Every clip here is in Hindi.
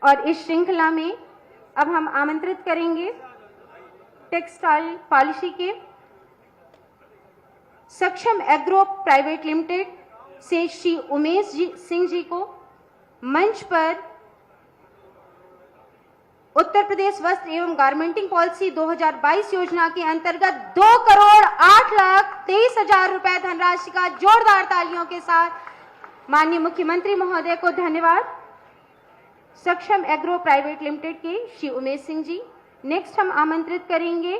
और इस श्रृंखला में अब हम आमंत्रित करेंगे टेक्सटाइल पॉलिसी के सक्षम एग्रो प्राइवेट लिमिटेड से श्री उमेश सिंह जी को मंच पर उत्तर प्रदेश वस्त्र एवं गारमेंटिंग पॉलिसी 2022 योजना के अंतर्गत 2,08,23,000 रुपए धनराशि का जोरदार तालियों के साथ माननीय मुख्यमंत्री महोदय को धन्यवाद। सक्षम एग्रो प्राइवेट लिमिटेड के श्री उमेश सिंह जी। नेक्स्ट हम आमंत्रित करेंगे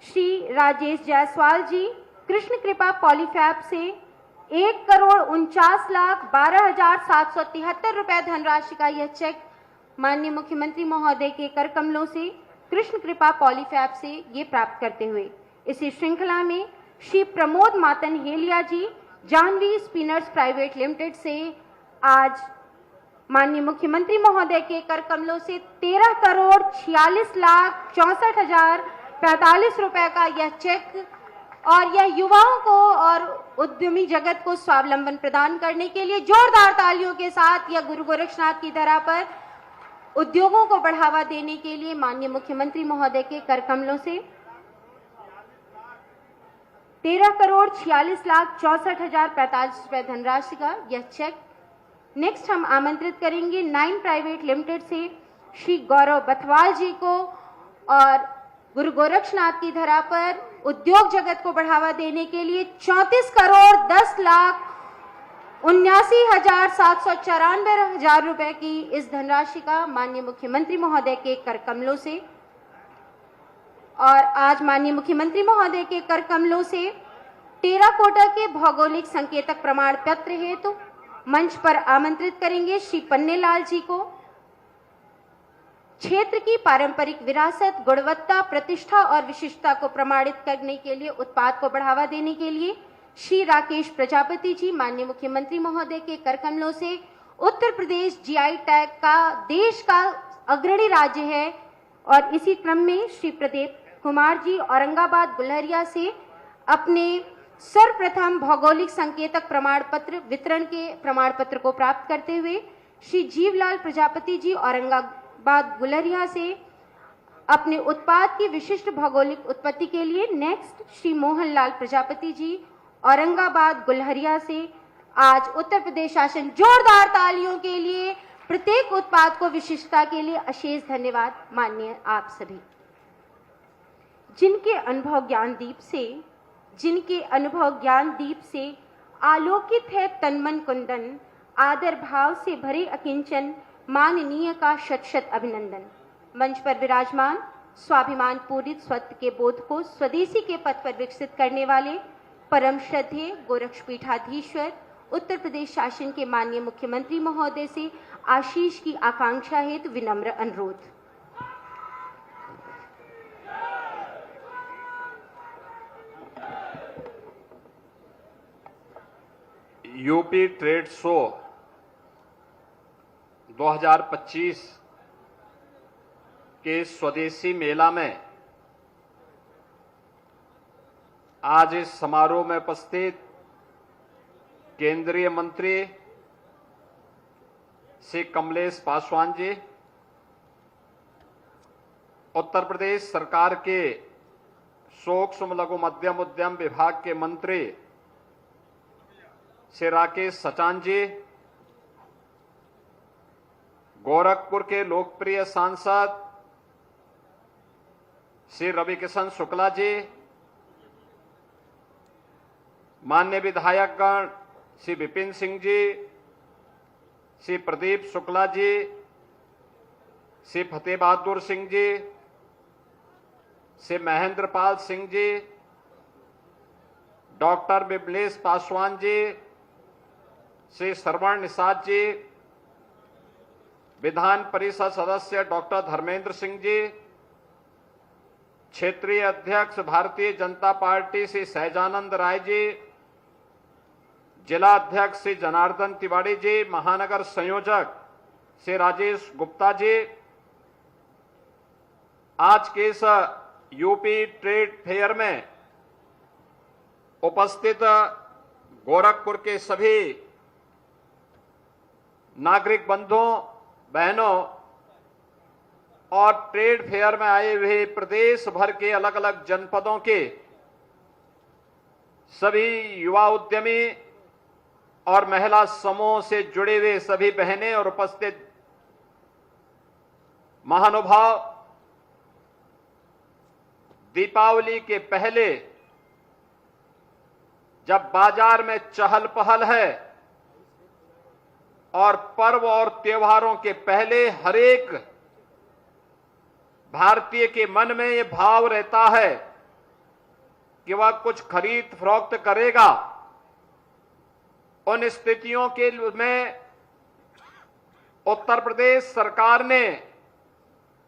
श्री राजेश जायसवाल जी, कृष्ण कृपा पॉलीफैब से 1,49,12,773 रुपए धनराशि का यह चेक माननीय मुख्यमंत्री महोदय के कर कमलों से कृष्ण कृपा पॉलीफैब से ये प्राप्त करते हुए इसी श्रृंखला में श्री प्रमोद मातन हेलिया जी, जानवी स्पिनर्स प्राइवेट लिमिटेड से आज माननीय मुख्यमंत्री महोदय के कर कमलों से 13,46,64,045 रुपए का यह चेक और यह युवाओं को और उद्यमी जगत को स्वावलंबन प्रदान करने के लिए जोरदार तालियों के साथ यह गुरु गोरक्षनाथ की धरा पर उद्योगों को बढ़ावा देने के लिए माननीय मुख्यमंत्री महोदय के कर कमलों से 13,46,64,045 रुपए धनराशि का यह चेक। नेक्स्ट हम आमंत्रित करेंगे 9 प्राइवेट लिमिटेड से श्री गौरव बथवाल जी को और गुरु गोरक्षनाथ की धरा पर उद्योग जगत को बढ़ावा देने के लिए 34,10,79,794 रुपए की इस धनराशि का माननीय मुख्यमंत्री महोदय के कर कमलों से और आज माननीय मुख्यमंत्री महोदय के कर कमलों से टेराकोटा के भौगोलिक संकेतक प्रमाण पत्र हेतु मंच पर आमंत्रित करेंगे श्री पन्नेलाल जी को। क्षेत्र की पारंपरिक विरासत, गुणवत्ता, प्रतिष्ठा और विशिष्टता को प्रमाणित करने के लिए उत्पाद को बढ़ावा देने के लिए श्री राकेश प्रजापति जी, माननीय मुख्यमंत्री महोदय के कर कमलों से उत्तर प्रदेश जीआई टैग का देश का अग्रणी राज्य है और इसी क्रम में श्री प्रदीप कुमार जी औरंगाबाद गुलहरिया से अपने सर्वप्रथम भौगोलिक संकेतक प्रमाण पत्र वितरण के प्रमाण पत्र को प्राप्त करते हुए श्री जीवलाल प्रजापति जी औरंगाबाद गुलहरिया से अपने उत्पाद की विशिष्ट भौगोलिक उत्पत्ति के लिए नेक्स्ट श्री मोहनलाल प्रजापति जी औरंगाबाद गुलहरिया से आज उत्तर प्रदेश शासन जोरदार तालियों के लिए प्रत्येक उत्पाद को विशिष्टता के लिए अशेष धन्यवाद। माननीय आप सभी जिनके अनुभव ज्ञान दीप से आलोकित है तनमन कुंदन, आदर भाव से भरे अकिंचन, माननीय का शत शत अभिनंदन। मंच पर विराजमान स्वाभिमान पूरित स्वत्व के बोध को स्वदेशी के पथ पर विकसित करने वाले परम श्रद्धेय गोरक्षपीठाधीश्वर उत्तर प्रदेश शासन के माननीय मुख्यमंत्री महोदय से आशीष की आकांक्षा हेतु विनम्र अनुरोध। यूपी ट्रेड शो 2025 के स्वदेशी मेला में आज इस समारोह में उपस्थित केंद्रीय मंत्री श्री कमलेश पासवान जी, उत्तर प्रदेश सरकार के सूक्ष्म लघु मध्यम उद्यम विभाग के मंत्री श्री राकेश सचान जी, गोरखपुर के लोकप्रिय सांसद श्री रविकिशन शुक्ला जी, माननीय विधायकगण श्री विपिन सिंह जी, श्री प्रदीप शुक्ला जी, श्री फतेह बहादुर सिंह जी, श्री महेंद्र पाल सिंह जी, डॉक्टर बिमलेश पासवान जी, श्री श्रवण निषाद जी, विधान परिषद सदस्य डॉक्टर धर्मेंद्र सिंह जी, क्षेत्रीय अध्यक्ष भारतीय जनता पार्टी श्री सहजानंद राय जी, जिला अध्यक्ष श्री जनार्दन तिवारी जी, महानगर संयोजक श्री राजेश गुप्ता जी, आज के इस यूपी ट्रेड फेयर में उपस्थित गोरखपुर के सभी नागरिक बंधुओं बहनों और ट्रेड फेयर में आए हुए प्रदेश भर के अलग अलग जनपदों के सभी युवा उद्यमी और महिला समूह से जुड़े हुए सभी बहनें और उपस्थित महानुभाव, दीपावली के पहले जब बाजार में चहल पहल है और पर्व और त्योहारों के पहले हर एक भारतीय के मन में यह भाव रहता है कि वह कुछ खरीद फरोख्त करेगा, उन स्थितियों के में उत्तर प्रदेश सरकार ने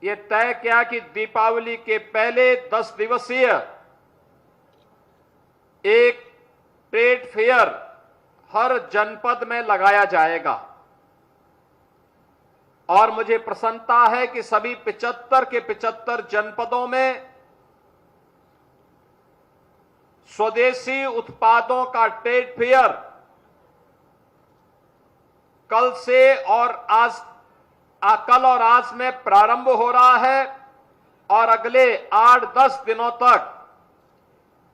यह तय किया कि दीपावली के पहले 10 दिवसीय एक ट्रेड फेयर हर जनपद में लगाया जाएगा। और मुझे प्रसन्नता है कि सभी 75 के 75 जनपदों में स्वदेशी उत्पादों का ट्रेड फेयर कल और आज में प्रारंभ हो रहा है और अगले 8-10 दिनों तक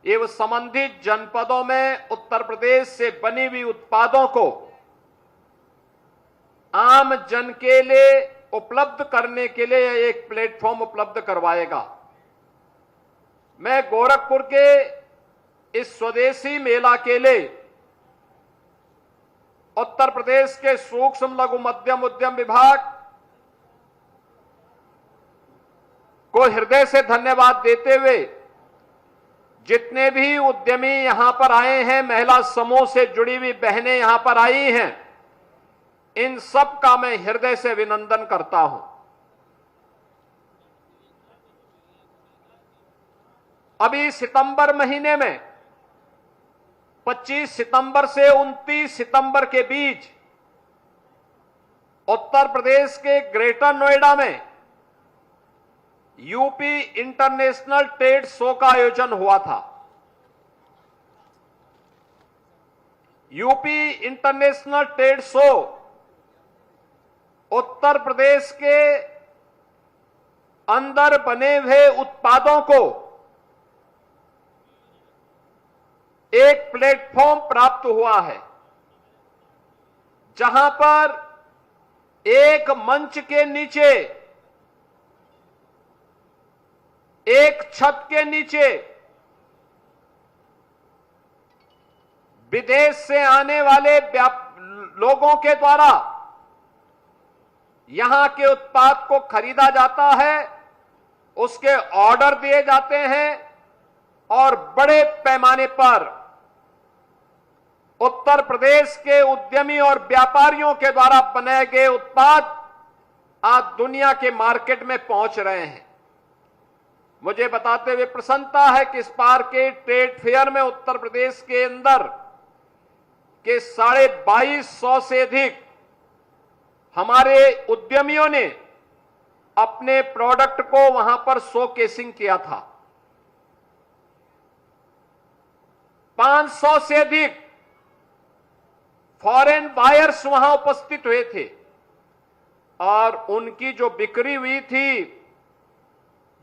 एवं संबंधित जनपदों में उत्तर प्रदेश से बनी हुई उत्पादों को आम जन के लिए उपलब्ध करने के लिए एक प्लेटफॉर्म उपलब्ध करवाएगा। मैं गोरखपुर के इस स्वदेशी मेला के लिए उत्तर प्रदेश के सूक्ष्म लघु मध्यम उद्यम विभाग को हृदय से धन्यवाद देते हुए जितने भी उद्यमी यहां पर आए हैं, महिला समूह से जुड़ी हुई बहनें यहां पर आई हैं, इन सब का मैं हृदय से अभिनंदन करता हूं। अभी सितंबर महीने में 25 सितंबर से 29 सितंबर के बीच उत्तर प्रदेश के ग्रेटर नोएडा में यूपी इंटरनेशनल ट्रेड शो का आयोजन हुआ था। UP international trade show Uttar Pradesh के अंदर बने हुए उत्पादों को एक प्लेटफॉर्म प्राप्त हुआ है, जहां पर एक मंच के नीचे, एक छत के नीचे विदेश से आने वाले लोगों के द्वारा यहां के उत्पाद को खरीदा जाता है, उसके ऑर्डर दिए जाते हैं और बड़े पैमाने पर उत्तर प्रदेश के उद्यमी और व्यापारियों के द्वारा बनाए गए उत्पाद आज दुनिया के मार्केट में पहुंच रहे हैं। मुझे बताते हुए प्रसन्नता है कि इस बार के ट्रेड फेयर में उत्तर प्रदेश के अंदर के 2250 से अधिक हमारे उद्यमियों ने अपने प्रोडक्ट को वहां पर शोकेसिंग किया था। 500 से अधिक फॉरेन बायर्स वहां उपस्थित हुए थे और उनकी जो बिक्री हुई थी,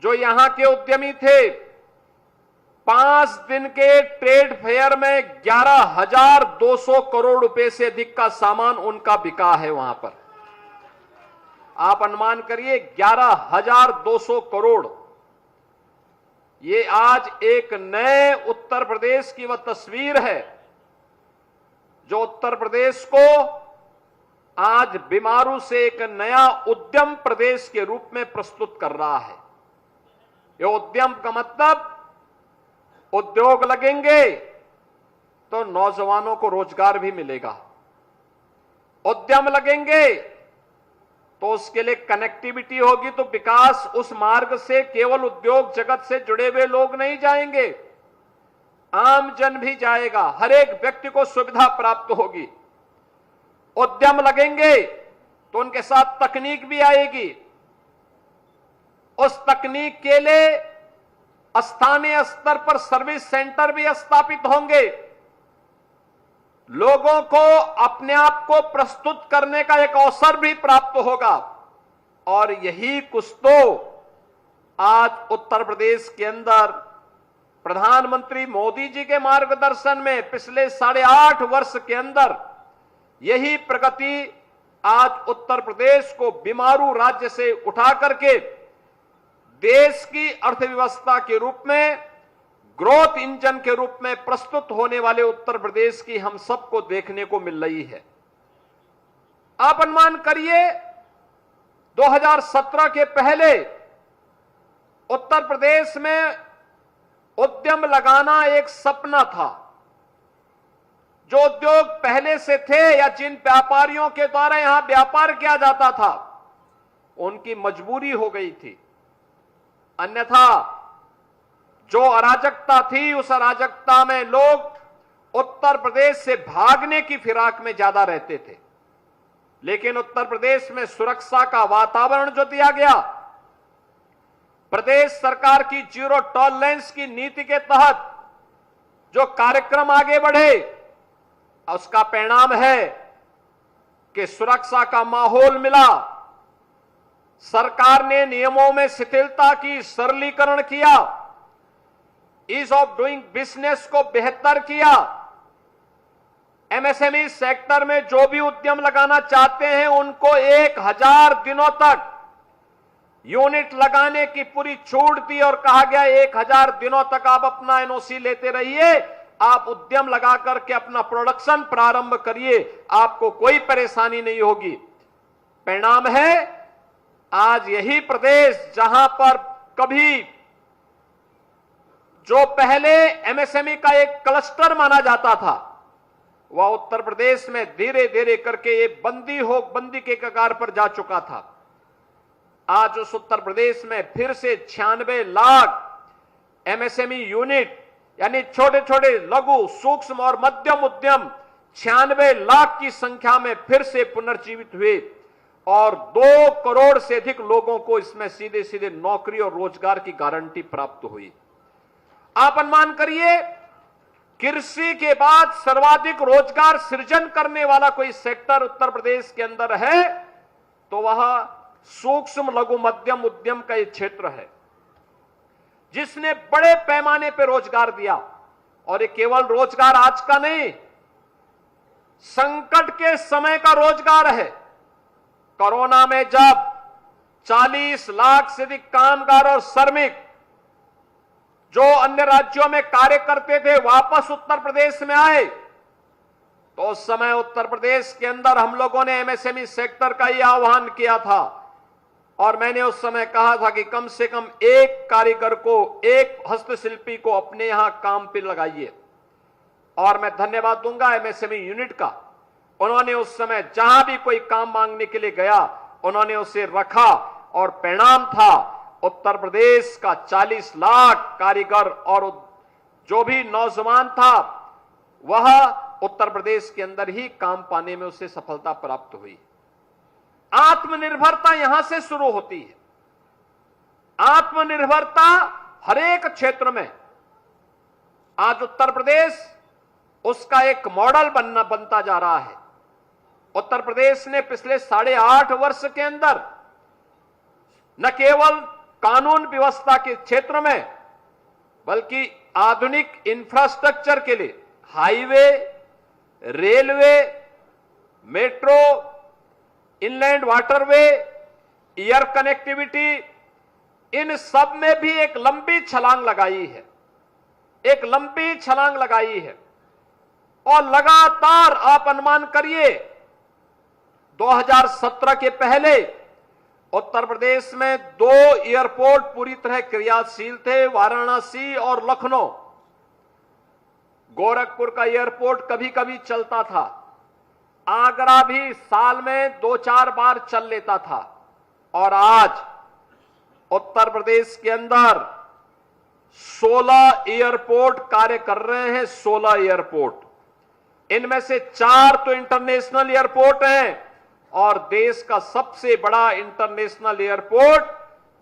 जो यहां के उद्यमी थे, 5 दिन के ट्रेड फेयर में 11,200 करोड़ रुपए से अधिक का सामान उनका बिका है वहां पर। आप अनुमान करिए 11,200 करोड़। ये आज एक नए उत्तर प्रदेश की वह तस्वीर है जो उत्तर प्रदेश को आज बीमारू से एक नया उद्यम प्रदेश के रूप में प्रस्तुत कर रहा है। ये उद्यम का मतलब उद्योग लगेंगे तो नौजवानों को रोजगार भी मिलेगा, उद्यम लगेंगे तो उसके लिए कनेक्टिविटी होगी, तो विकास उस मार्ग से केवल उद्योग जगत से जुड़े हुए लोग नहीं जाएंगे, आम जन भी जाएगा, हर एक व्यक्ति को सुविधा प्राप्त होगी। उद्यम लगेंगे तो उनके साथ तकनीक भी आएगी, उस तकनीक के लिए स्थानीय स्तर पर सर्विस सेंटर भी स्थापित होंगे, लोगों को अपने आप को प्रस्तुत करने का एक अवसर भी प्राप्त होगा। और यही कुछ तो आज उत्तर प्रदेश के अंदर प्रधानमंत्री मोदी जी के मार्गदर्शन में पिछले 8.5 वर्ष के अंदर यही प्रगति आज उत्तर प्रदेश को बीमारू राज्य से उठा करके देश की अर्थव्यवस्था के रूप में, ग्रोथ इंजन के रूप में प्रस्तुत होने वाले उत्तर प्रदेश की हम सबको देखने को मिल रही है। आप अनुमान करिए 2017 के पहले उत्तर प्रदेश में उद्यम लगाना एक सपना था। जो उद्योग पहले से थे या जिन व्यापारियों के द्वारा यहां व्यापार किया जाता था, उनकी मजबूरी हो गई थी। अन्यथा जो अराजकता थी, उस अराजकता में लोग उत्तर प्रदेश से भागने की फिराक में ज्यादा रहते थे। लेकिन उत्तर प्रदेश में सुरक्षा का वातावरण जो दिया गया, प्रदेश सरकार की जीरो टॉलरेंस की नीति के तहत जो कार्यक्रम आगे बढ़े, उसका परिणाम है कि सुरक्षा का माहौल मिला। सरकार ने नियमों में शिथिलता की, सरलीकरण किया, ईज ऑफ डूइंग बिजनेस को बेहतर किया। एमएसएमई सेक्टर में जो भी उद्यम लगाना चाहते हैं उनको 1000 दिनों तक यूनिट लगाने की पूरी छूट दी और कहा गया 1000 दिनों तक आप अपना एनओसी लेते रहिए, आप उद्यम लगा करके अपना प्रोडक्शन प्रारंभ करिए, आपको कोई परेशानी नहीं होगी। परिणाम है आज यही प्रदेश जहां पर कभी जो पहले एमएसएमई का एक क्लस्टर माना जाता था, वह उत्तर प्रदेश में धीरे धीरे करके ये बंदी के कगार पर जा चुका था। आज उस उत्तर प्रदेश में फिर से 96 लाख एमएसएमई यूनिट यानी छोटे छोटे लघु, सूक्ष्म और मध्यम उद्यम 96 लाख की संख्या में फिर से पुनर्जीवित हुए और 2 करोड़ से अधिक लोगों को इसमें सीधे सीधे नौकरी और रोजगार की गारंटी प्राप्त हुई। आप अनुमान करिए, कृषि के बाद सर्वाधिक रोजगार सृजन करने वाला कोई सेक्टर उत्तर प्रदेश के अंदर है तो वह सूक्ष्म लघु मध्यम उद्यम का ये क्षेत्र है, जिसने बड़े पैमाने पर रोजगार दिया। और ये केवल रोजगार आज का नहीं, संकट के समय का रोजगार है। कोरोना में जब 40 लाख से अधिक कामगार और श्रमिक जो अन्य राज्यों में कार्य करते थे वापस उत्तर प्रदेश में आए, तो उस समय उत्तर प्रदेश के अंदर हम लोगों ने एमएसएमई सेक्टर का यह आह्वान किया था और मैंने उस समय कहा था कि कम से कम एक कारीगर को, एक हस्तशिल्पी को अपने यहां काम पे लगाइए। और मैं धन्यवाद दूंगा एमएसएमई यूनिट का, उन्होंने उस समय जहां भी कोई काम मांगने के लिए गया उन्होंने उसे रखा और परिणाम था उत्तर प्रदेश का 40 लाख कारीगर और जो भी नौजवान था वह उत्तर प्रदेश के अंदर ही काम पाने में उसे सफलता प्राप्त हुई। आत्मनिर्भरता यहां से शुरू होती है। आत्मनिर्भरता हर एक क्षेत्र में आज उत्तर प्रदेश उसका एक मॉडल बनता जा रहा है। उत्तर प्रदेश ने पिछले 8.5 वर्ष के अंदर न केवल कानून व्यवस्था के क्षेत्र में बल्कि आधुनिक इंफ्रास्ट्रक्चर के लिए highway, railway, metro, inland waterway, air connectivity, इन सब में भी एक लंबी छलांग लगाई है, एक लंबी छलांग लगाई है। और लगातार आप अनुमान करिए 2017 के पहले उत्तर प्रदेश में 2 एयरपोर्ट पूरी तरह क्रियाशील थे, वाराणसी और लखनऊ। गोरखपुर का एयरपोर्ट कभी कभी चलता था, आगरा भी साल में 2-4 बार चल लेता था। और आज उत्तर प्रदेश के अंदर 16 एयरपोर्ट कार्य कर रहे हैं, 16 एयरपोर्ट। इनमें से 4 तो इंटरनेशनल एयरपोर्ट हैं और देश का सबसे बड़ा इंटरनेशनल एयरपोर्ट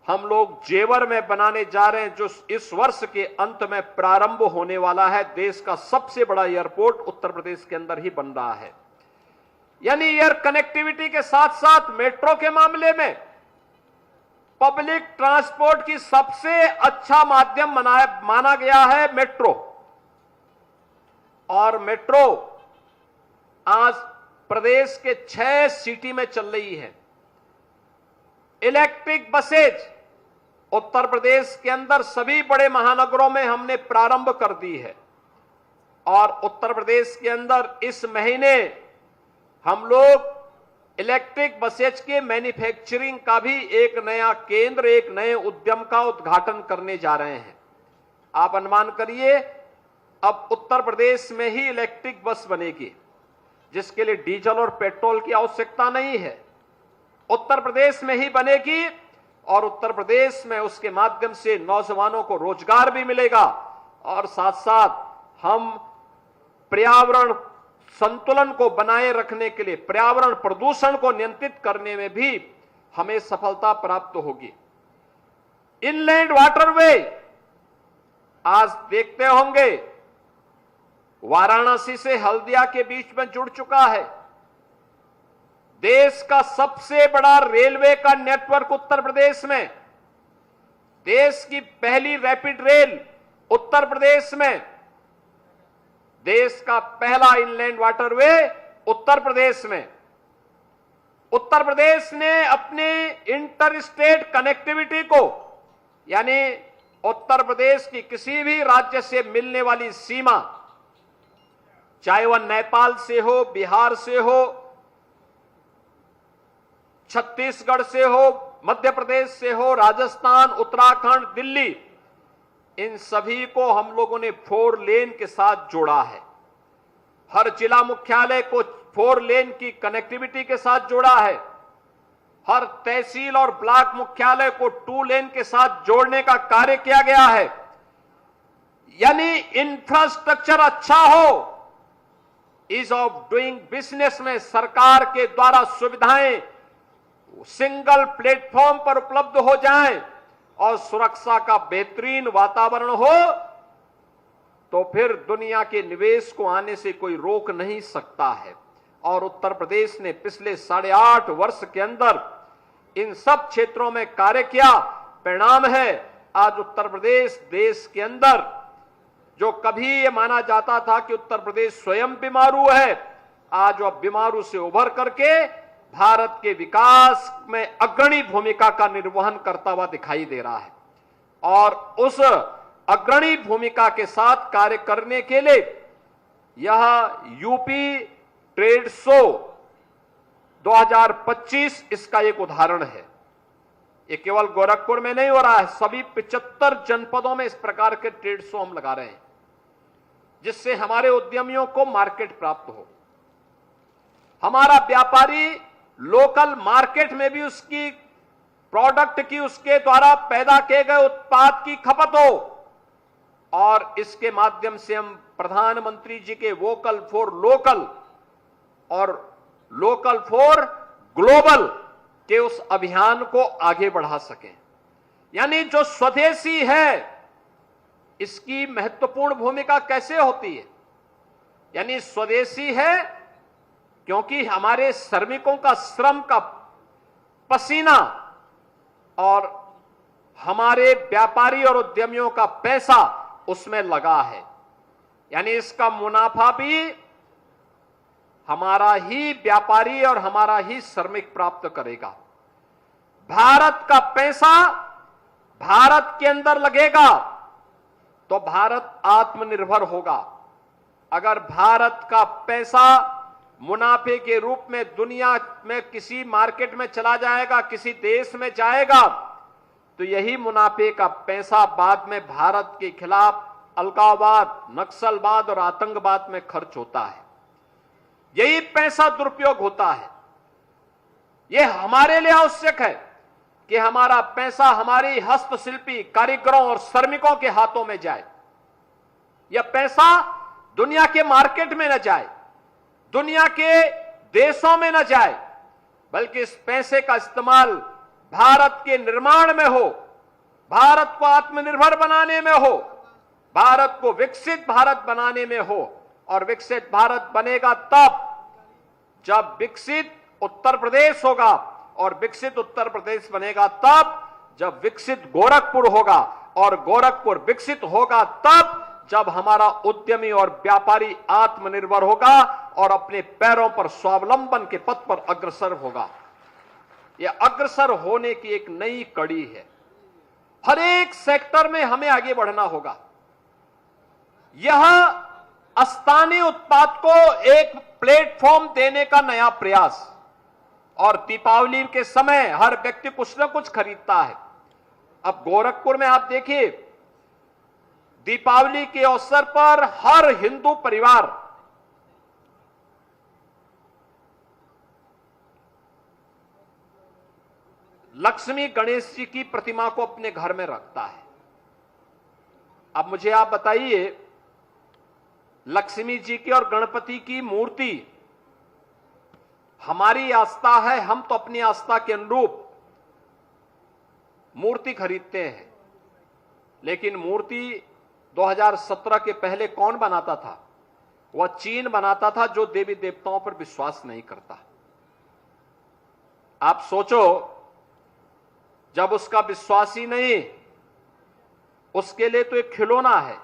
हम लोग जेवर में बनाने जा रहे हैं, जो इस वर्ष के अंत में प्रारंभ होने वाला है। देश का सबसे बड़ा एयरपोर्ट उत्तर प्रदेश के अंदर ही बन रहा है। यानी एयर कनेक्टिविटी के साथ साथ मेट्रो के मामले में पब्लिक ट्रांसपोर्ट की सबसे अच्छा माध्यम माना गया है मेट्रो। और मेट्रो आज प्रदेश के 6 सिटी में चल रही है। इलेक्ट्रिक बसेज उत्तर प्रदेश के अंदर सभी बड़े महानगरों में हमने प्रारंभ कर दी है। और उत्तर प्रदेश के अंदर इस महीने हम लोग इलेक्ट्रिक बसेज के मैन्युफैक्चरिंग का भी एक नया केंद्र, एक नए उद्यम का उद्घाटन करने जा रहे हैं। आप अनुमान करिए, अब उत्तर प्रदेश में ही इलेक्ट्रिक बस बनेगी, जिसके लिए डीजल और पेट्रोल की आवश्यकता नहीं है। उत्तर प्रदेश में ही बनेगी और उत्तर प्रदेश में उसके माध्यम से नौजवानों को रोजगार भी मिलेगा और साथ साथ हम पर्यावरण संतुलन को बनाए रखने के लिए, पर्यावरण प्रदूषण को नियंत्रित करने में भी हमें सफलता प्राप्त होगी। इनलैंड वाटरवे आज देखते होंगे वाराणसी से हल्दिया के बीच में जुड़ चुका है। देश का सबसे बड़ा रेलवे का नेटवर्क उत्तर प्रदेश में, देश की पहली रैपिड रेल उत्तर प्रदेश में, देश का पहला इनलैंड वाटरवे उत्तर प्रदेश में। उत्तर प्रदेश ने अपने इंटर स्टेट कनेक्टिविटी को, यानी उत्तर प्रदेश की किसी भी राज्य से मिलने वाली सीमा, चाहे वह नेपाल से हो, बिहार से हो, छत्तीसगढ़ से हो, मध्य प्रदेश से हो, राजस्थान, उत्तराखंड, दिल्ली, इन सभी को हम लोगों ने 4 लेन के साथ जोड़ा है। हर जिला मुख्यालय को 4 लेन की कनेक्टिविटी के साथ जोड़ा है। हर तहसील और ब्लॉक मुख्यालय को 2 लेन के साथ जोड़ने का कार्य किया गया है। यानी इंफ्रास्ट्रक्चर अच्छा हो, ईज ऑफ डूइंग बिजनेस में सरकार के द्वारा सुविधाएं सिंगल प्लेटफॉर्म पर उपलब्ध हो जाएं और सुरक्षा का बेहतरीन वातावरण हो, तो फिर दुनिया के निवेश को आने से कोई रोक नहीं सकता है। और उत्तर प्रदेश ने पिछले 8.5 वर्ष के अंदर इन सब क्षेत्रों में कार्य किया। परिणाम है आज उत्तर प्रदेश देश के अंदर, जो कभी ये माना जाता था कि उत्तर प्रदेश स्वयं बीमारू है, आज वह बीमारू से उभर करके भारत के विकास में अग्रणी भूमिका का निर्वहन करता हुआ दिखाई दे रहा है। और उस अग्रणी भूमिका के साथ कार्य करने के लिए यह यूपी ट्रेड शो 2025 इसका एक उदाहरण है। ये केवल गोरखपुर में नहीं हो रहा है, सभी 75 जनपदों में इस प्रकार के ट्रेड शो हम लगा रहे हैं, जिससे हमारे उद्यमियों को मार्केट प्राप्त हो, हमारा व्यापारी लोकल मार्केट में भी उसकी प्रोडक्ट की, उसके द्वारा पैदा किए गए उत्पाद की खपत हो। और इसके माध्यम से हम प्रधानमंत्री जी के वोकल फॉर लोकल और लोकल फॉर ग्लोबल के उस अभियान को आगे बढ़ा सकें। यानी जो स्वदेशी है, इसकी महत्वपूर्ण भूमिका कैसे होती है? यानी स्वदेशी है क्योंकि हमारे श्रमिकों का श्रम का पसीना और हमारे व्यापारी और उद्यमियों का पैसा उसमें लगा है। यानी इसका मुनाफा भी हमारा ही व्यापारी और हमारा ही श्रमिक प्राप्त करेगा। भारत का पैसा भारत के अंदर लगेगा तो भारत आत्मनिर्भर होगा। अगर भारत का पैसा मुनाफे के रूप में दुनिया में किसी मार्केट में चला जाएगा, किसी देश में जाएगा, तो यही मुनाफे का पैसा बाद में भारत के खिलाफ अलगाववाद, नक्सलवाद और आतंकवाद में खर्च होता है। यही पैसा दुरुपयोग होता है। यह हमारे लिए आवश्यक है कि हमारा पैसा हमारी हस्तशिल्पी कारीगरों और श्रमिकों के हाथों में जाए। यह पैसा दुनिया के मार्केट में न जाए, दुनिया के देशों में न जाए, बल्कि इस पैसे का इस्तेमाल भारत के निर्माण में हो, भारत को आत्मनिर्भर बनाने में हो, भारत को विकसित भारत बनाने में हो। और विकसित भारत बनेगा तब जब विकसित उत्तर प्रदेश होगा, और विकसित उत्तर प्रदेश बनेगा तब जब विकसित गोरखपुर होगा, और गोरखपुर विकसित होगा तब जब हमारा उद्यमी और व्यापारी आत्मनिर्भर होगा और अपने पैरों पर स्वावलंबन के पथ पर अग्रसर होगा। यह अग्रसर होने की एक नई कड़ी है। हर एक सेक्टर में हमें आगे बढ़ना होगा। यह स्थानीय उत्पाद को एक प्लेटफॉर्म देने का नया प्रयास, और दीपावली के समय हर व्यक्ति कुछ न कुछ खरीदता है। अब गोरखपुर में आप देखिए, दीपावली के अवसर पर हर हिंदू परिवार लक्ष्मी गणेश जी की प्रतिमा को अपने घर में रखता है। अब मुझे आप बताइए, लक्ष्मी जी की और गणपति की मूर्ति हमारी आस्था है, हम तो अपनी आस्था के अनुरूप मूर्ति खरीदते हैं, लेकिन मूर्ति 2017 के पहले कौन बनाता था? वह चीन बनाता था, जो देवी देवताओं पर विश्वास नहीं करता। आप सोचो, जब उसका विश्वास ही नहीं, उसके लिए तो एक खिलौना है,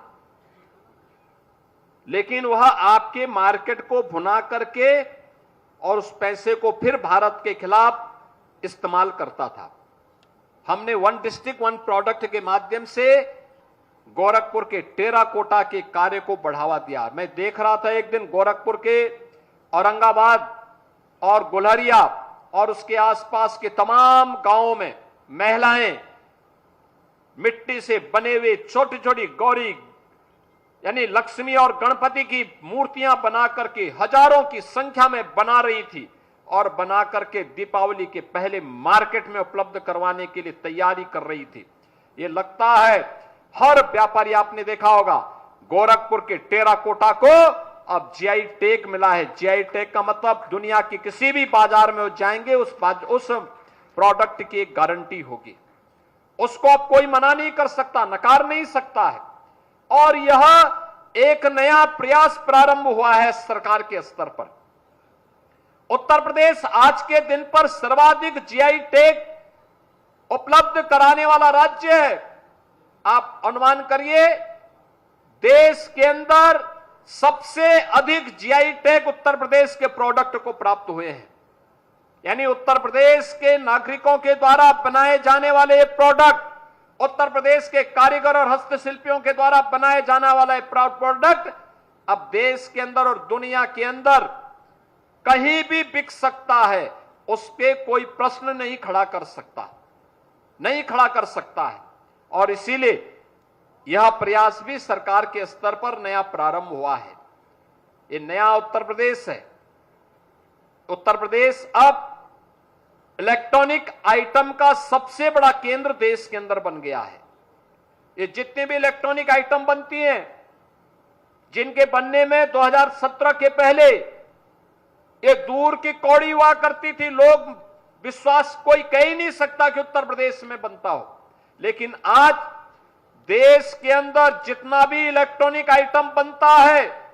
लेकिन वह आपके मार्केट को भुना करके और उस पैसे को फिर भारत के खिलाफ इस्तेमाल करता था। हमने वन डिस्ट्रिक्ट वन प्रोडक्ट के माध्यम से गोरखपुर के टेराकोटा के कार्य को बढ़ावा दिया। मैं देख रहा था एक दिन गोरखपुर के औरंगाबाद और गुलहरिया और उसके आसपास के तमाम गांवों में महिलाएं मिट्टी से बने हुए छोटी छोटी गौरी यानी लक्ष्मी और गणपति की मूर्तियां बना करके हजारों की संख्या में बना रही थी, और बना करके दीपावली के पहले मार्केट में उपलब्ध करवाने के लिए तैयारी कर रही थी। ये लगता है हर व्यापारी, आपने देखा होगा, गोरखपुर के टेराकोटा को अब जीआई टैग मिला है। जीआई टैग का मतलब दुनिया के किसी भी बाजार में जाएंगे, उस प्रोडक्ट की एक गारंटी होगी। उसको अब कोई मना नहीं कर सकता, नकार नहीं सकता है। और यह एक नया प्रयास प्रारंभ हुआ है सरकार के स्तर पर। उत्तर प्रदेश आज के दिन पर सर्वाधिक जीआई टैग उपलब्ध कराने वाला राज्य है। आप अनुमान करिए, देश के अंदर सबसे अधिक जीआई टैग उत्तर प्रदेश के प्रोडक्ट को प्राप्त हुए हैं। यानी उत्तर प्रदेश के नागरिकों के द्वारा बनाए जाने वाले ये प्रोडक्ट, उत्तर प्रदेश के कारीगर और हस्तशिल्पियों के द्वारा बनाए जाने वाला प्रोडक्ट अब देश के अंदर और दुनिया के अंदर कहीं भी बिक सकता है। उस पे कोई प्रश्न नहीं खड़ा कर सकता है। और इसीलिए यह प्रयास भी सरकार के स्तर पर नया प्रारंभ हुआ है। ये नया उत्तर प्रदेश है। उत्तर प्रदेश अब इलेक्ट्रॉनिक आइटम का सबसे बड़ा केंद्र देश के अंदर बन गया है। ये जितने भी इलेक्ट्रॉनिक आइटम बनती हैं, जिनके बनने में 2017 के पहले ये दूर की कौड़ी हुआ करती थी, लोग विश्वास कोई कह ही नहीं सकता कि उत्तर प्रदेश में बनता हो। लेकिन आज देश के अंदर जितना भी इलेक्ट्रॉनिक आइटम बनता है,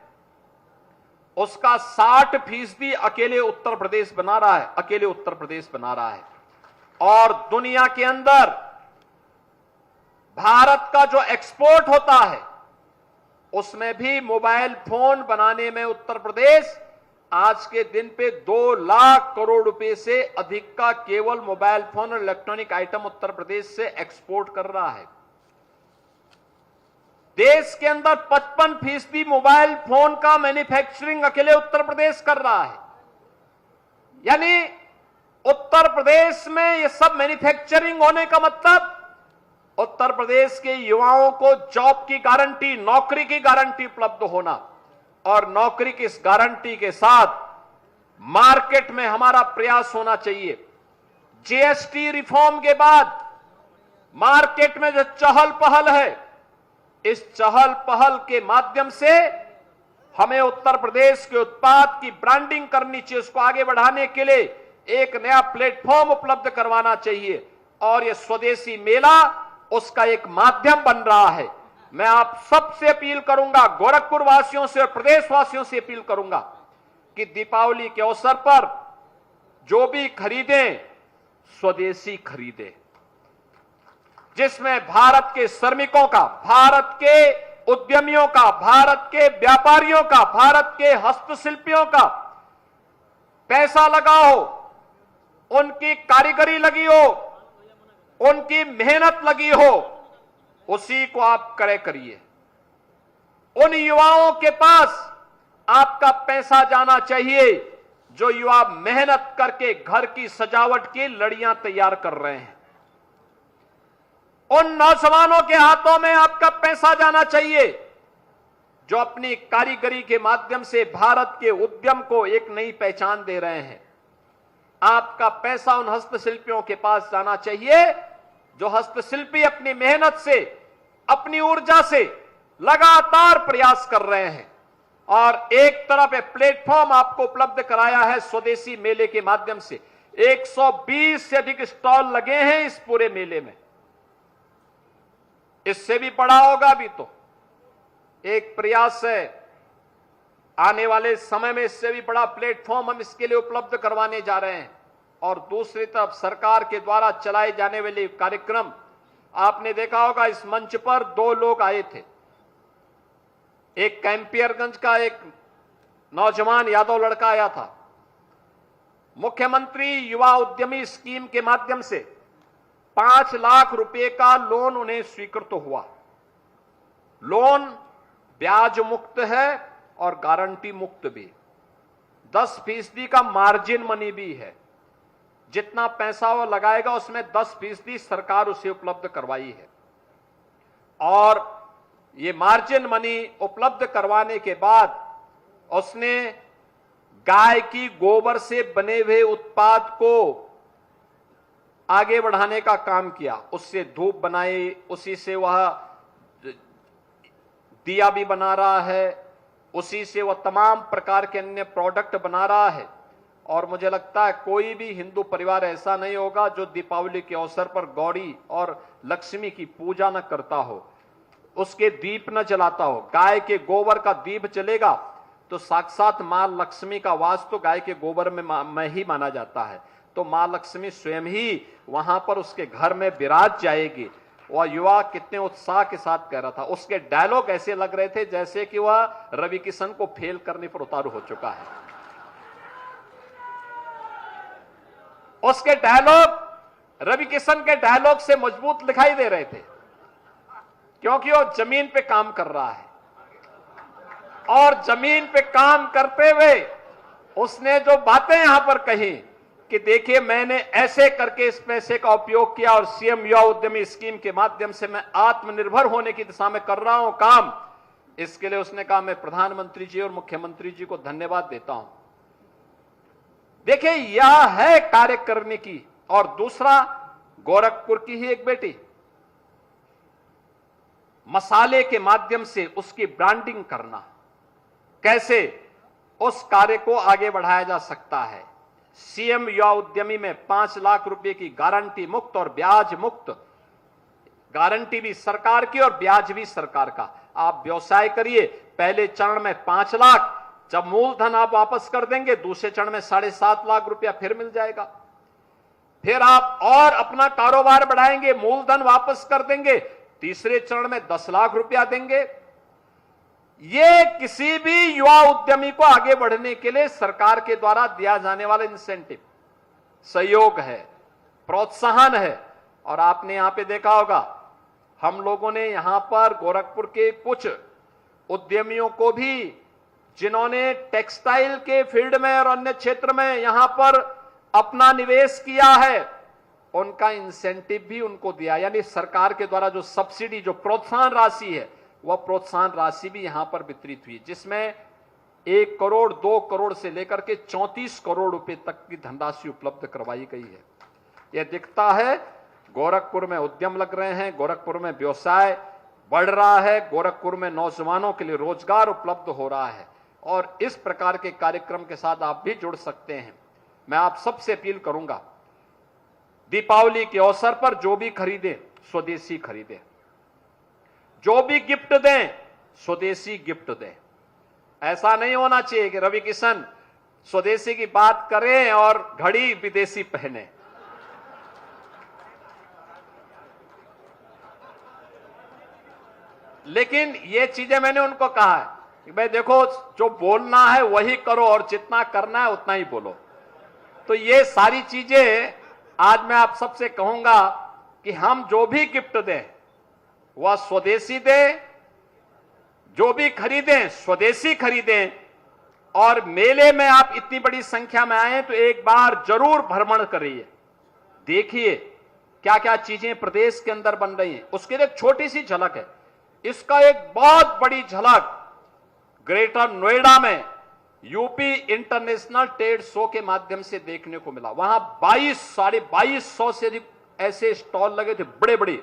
उसका 60% अकेले उत्तर प्रदेश बना रहा है। और दुनिया के अंदर भारत का जो एक्सपोर्ट होता है, उसमें भी मोबाइल फोन बनाने में उत्तर प्रदेश आज के दिन पे 2 लाख करोड़ रुपए से अधिक का केवल मोबाइल फोन और इलेक्ट्रॉनिक आइटम उत्तर प्रदेश से एक्सपोर्ट कर रहा है। देश के अंदर 55% मोबाइल फोन का मैन्युफैक्चरिंग अकेले उत्तर प्रदेश कर रहा है। यानी उत्तर प्रदेश में ये सब मैन्युफैक्चरिंग होने का मतलब उत्तर प्रदेश के युवाओं को जॉब की गारंटी, नौकरी की गारंटी उपलब्ध होना, और नौकरी की इस गारंटी के साथ मार्केट में हमारा प्रयास होना चाहिए। जीएसटी रिफॉर्म के बाद मार्केट में जो चहल पहल है, इस चहल पहल के माध्यम से हमें उत्तर प्रदेश के उत्पाद की ब्रांडिंग करनी चाहिए। उसको आगे बढ़ाने के लिए एक नया प्लेटफॉर्म उपलब्ध करवाना चाहिए, और यह स्वदेशी मेला उसका एक माध्यम बन रहा है। मैं आप सबसे अपील करूंगा, गोरखपुर वासियों से और प्रदेशवासियों से अपील करूंगा कि दीपावली के अवसर पर जो भी खरीदें, स्वदेशी खरीदें। जिसमें भारत के श्रमिकों का, भारत के उद्यमियों का, भारत के व्यापारियों का, भारत के हस्तशिल्पियों का पैसा लगा हो, उनकी कारीगरी लगी हो, उनकी मेहनत लगी हो, उसी को आप क्रय करिए। उन युवाओं के पास आपका पैसा जाना चाहिए जो युवा मेहनत करके घर की सजावट की लड़ियां तैयार कर रहे हैं। उन नौजवानों के हाथों में आपका पैसा जाना चाहिए जो अपनी कारीगरी के माध्यम से भारत के उद्यम को एक नई पहचान दे रहे हैं। आपका पैसा उन हस्तशिल्पियों के पास जाना चाहिए जो हस्तशिल्पी अपनी मेहनत से, अपनी ऊर्जा से लगातार प्रयास कर रहे हैं। और एक तरफ प्लेटफॉर्म आपको उपलब्ध कराया है स्वदेशी मेले के माध्यम से। 120 से अधिक स्टॉल लगे हैं इस पूरे मेले में। इससे भी बड़ा होगा भी तो एक प्रयास है, आने वाले समय में इससे भी बड़ा प्लेटफॉर्म हम इसके लिए उपलब्ध करवाने जा रहे हैं। और दूसरी तरफ सरकार के द्वारा चलाए जाने वाले कार्यक्रम, आपने देखा होगा इस मंच पर 2 लोग आए थे। एक कैंपियरगंज का एक नौजवान यादव लड़का आया था। मुख्यमंत्री युवा उद्यमी स्कीम के माध्यम से 5 लाख रुपए का लोन उन्हें स्वीकृत हुआ। लोन ब्याज मुक्त है और गारंटी मुक्त भी। 10% का मार्जिन मनी भी है। जितना पैसा वो लगाएगा उसमें 10% सरकार उसे उपलब्ध करवाई है। और ये मार्जिन मनी उपलब्ध करवाने के बाद उसने गाय की गोबर से बने हुए उत्पाद को आगे बढ़ाने का काम किया। उससे धूप बनाई, उसी से वह दिया भी बना रहा है, उसी से वह तमाम प्रकार के अन्य प्रोडक्ट बना रहा है। और मुझे लगता है कोई भी हिंदू परिवार ऐसा नहीं होगा जो दीपावली के अवसर पर गौरी और लक्ष्मी की पूजा न करता हो, उसके दीप न जलाता हो। गाय के गोबर का दीप जलेगा तो साक्षात मां लक्ष्मी का वास तो गाय के गोबर में ही माना जाता है। तो मां लक्ष्मी स्वयं ही वहां पर उसके घर में विराज जाएगी। वह युवा कितने उत्साह के साथ कह रहा था। उसके डायलॉग ऐसे लग रहे थे जैसे कि वह रवि किशन को फेल करने पर उतारू हो चुका है। उसके डायलॉग रवि किशन के डायलॉग से मजबूत दिखाई दे रहे थे, क्योंकि वो जमीन पे काम कर रहा है। और जमीन पे काम करते हुए उसने जो बातें यहां पर कही कि देखिए मैंने ऐसे करके इस पैसे का उपयोग किया और सीएम युवा उद्यमी स्कीम के माध्यम से मैं आत्मनिर्भर होने की दिशा में कर रहा हूं काम। इसके लिए उसने कहा मैं प्रधानमंत्री जी और मुख्यमंत्री जी को धन्यवाद देता हूं। देखिए यह है कार्य करने की। और दूसरा, गोरखपुर की ही एक बेटी मसाले के माध्यम से उसकी ब्रांडिंग करना, कैसे उस कार्य को आगे बढ़ाया जा सकता है। सीएम युवा उद्यमी में 5 लाख रुपए की गारंटी मुक्त और ब्याज मुक्त, गारंटी भी सरकार की और ब्याज भी सरकार का। आप व्यवसाय करिए, पहले चरण में 5 लाख, जब मूलधन आप वापस कर देंगे दूसरे चरण में 7.5 लाख रुपया फिर मिल जाएगा। फिर आप और अपना कारोबार बढ़ाएंगे, मूलधन वापस कर देंगे, तीसरे चरण में 10 लाख रुपया देंगे। ये किसी भी युवा उद्यमी को आगे बढ़ने के लिए सरकार के द्वारा दिया जाने वाला इंसेंटिव, सहयोग है, प्रोत्साहन है। और आपने यहां पे देखा होगा, हम लोगों ने यहां पर गोरखपुर के कुछ उद्यमियों को भी, जिन्होंने टेक्सटाइल के फील्ड में और अन्य क्षेत्र में यहां पर अपना निवेश किया है, उनका इंसेंटिव भी उनको दिया। यानी सरकार के द्वारा जो सब्सिडी, जो प्रोत्साहन राशि है, वह प्रोत्साहन राशि भी यहां पर वितरित हुई, जिसमें 1 करोड़ 2 करोड़ से लेकर के 34 करोड़ रुपए तक की धनराशि उपलब्ध करवाई गई है। यह दिखता है गोरखपुर में उद्यम लग रहे हैं, गोरखपुर में व्यवसाय बढ़ रहा है, गोरखपुर में नौजवानों के लिए रोजगार उपलब्ध हो रहा है। और इस प्रकार के कार्यक्रम के साथ आप भी जुड़ सकते हैं। मैं आप सबसे अपील करूंगा, दीपावली के अवसर पर जो भी खरीदें स्वदेशी खरीदें, जो भी गिफ्ट दें स्वदेशी गिफ्ट दें। ऐसा नहीं होना चाहिए कि रवि किशन स्वदेशी की बात करें और घड़ी विदेशी पहने। लेकिन ये चीजें मैंने उनको कहा है कि भाई देखो, जो बोलना है वही करो और जितना करना है उतना ही बोलो। तो ये सारी चीजें आज मैं आप सबसे कहूंगा कि हम जो भी गिफ्ट दें वह स्वदेशी दें, जो भी खरीदें स्वदेशी खरीदें, और मेले में आप इतनी बड़ी संख्या में आए तो एक बार जरूर भ्रमण करिए, देखिए क्या क्या चीजें प्रदेश के अंदर बन रही हैं। उसकी एक छोटी सी झलक है, इसका एक बहुत बड़ी झलक ग्रेटर नोएडा में यूपी इंटरनेशनल ट्रेड शो के माध्यम से देखने को मिला। वहां 22 साढ़े 2200 से अधिक ऐसे स्टॉल लगे थे, बड़े बड़े,